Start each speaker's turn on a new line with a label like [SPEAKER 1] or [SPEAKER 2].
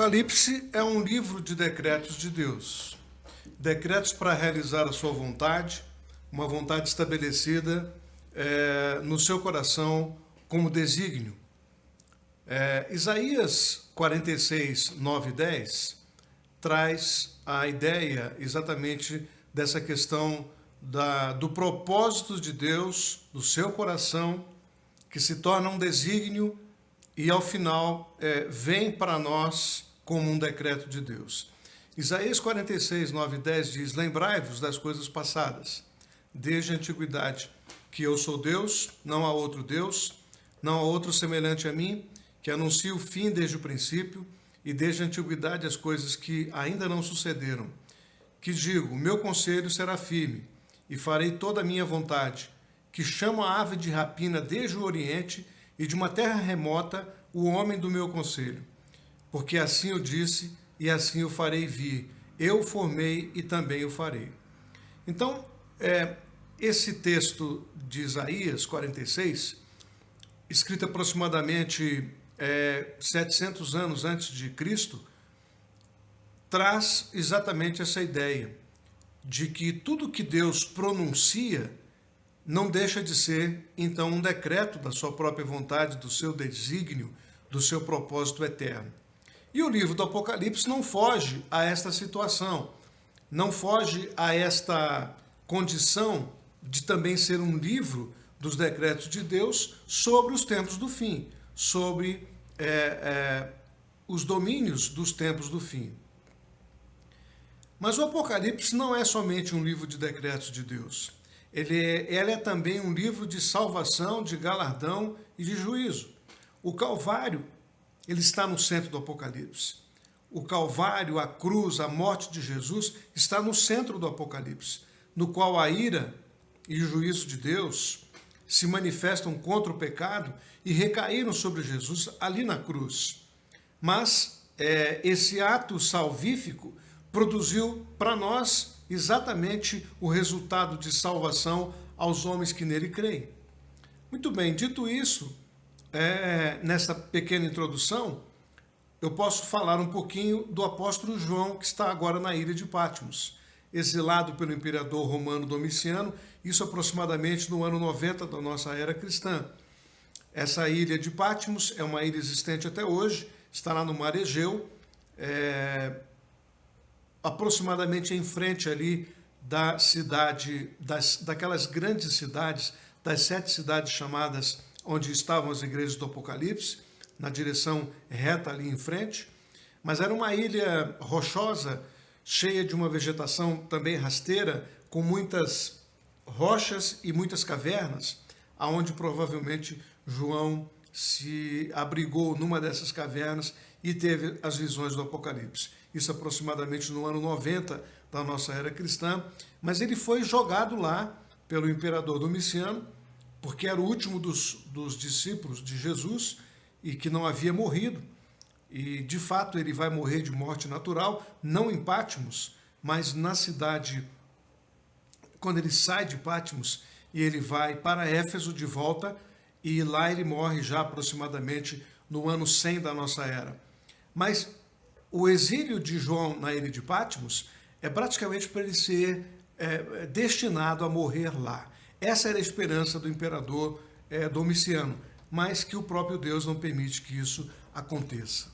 [SPEAKER 1] Apocalipse é um livro de decretos de Deus. Decretos para realizar a sua vontade, uma vontade estabelecida no seu coração como desígnio. Isaías 46, 9 e 10 traz a ideia exatamente dessa questão do propósito de Deus, do seu coração, que se torna um desígnio e ao final vem para nós como um decreto de Deus. Isaías 46, 9 e 10 diz: lembrai-vos das coisas passadas, desde a antiguidade, que eu sou Deus, não há outro Deus, não há outro semelhante a mim, que anuncia o fim desde o princípio, e desde a antiguidade as coisas que ainda não sucederam. Que digo, meu conselho será firme, e farei toda a minha vontade, que chamo a ave de rapina desde o oriente, e de uma terra remota o homem do meu conselho. Porque assim eu disse, e assim o farei vir. Eu o formei e também o farei. Então, esse texto de Isaías 46, escrito aproximadamente 700 anos antes de Cristo, traz exatamente essa ideia de que tudo que Deus pronuncia não deixa de ser, então, um decreto da sua própria vontade, do seu desígnio, do seu propósito eterno. E o livro do Apocalipse não foge a esta situação, não foge a esta condição de também ser um livro dos decretos de Deus sobre os tempos do fim, sobre os domínios dos tempos do fim. Mas o Apocalipse não é somente um livro de decretos de Deus. Ele é também um livro de salvação, de galardão e de juízo. O Calvário, ele está no centro do Apocalipse. O Calvário, a cruz, a morte de Jesus está no centro do Apocalipse, no qual a ira e o juízo de Deus se manifestam contra o pecado e recaíram sobre Jesus ali na cruz. Mas esse ato salvífico produziu para nós exatamente o resultado de salvação aos homens que nele creem. Muito bem, dito isso, nessa pequena introdução, eu posso falar um pouquinho do apóstolo João, que está agora na ilha de Patmos, exilado pelo imperador romano Domiciano, isso aproximadamente no ano 90 da nossa era cristã. Essa ilha de Patmos é uma ilha existente até hoje, está lá no Mar Egeu, aproximadamente em frente ali da cidade, daquelas grandes cidades, das 7 cidades chamadas onde estavam as igrejas do Apocalipse, na direção reta ali em frente. Mas era uma ilha rochosa, cheia de uma vegetação também rasteira, com muitas rochas e muitas cavernas, aonde provavelmente João se abrigou numa dessas cavernas e teve as visões do Apocalipse. Isso aproximadamente no ano 90 da nossa era cristã, mas ele foi jogado lá pelo imperador Domiciano, porque era o último dos discípulos de Jesus e que não havia morrido. E, de fato, ele vai morrer de morte natural, não em Patmos, mas na cidade, quando ele sai de Patmos e ele vai para Éfeso de volta, e lá ele morre já aproximadamente no ano 100 da nossa era. Mas o exílio de João na ilha de Patmos é praticamente para ele ser destinado a morrer lá. Essa era a esperança do imperador Domiciano, mas que o próprio Deus não permite que isso aconteça.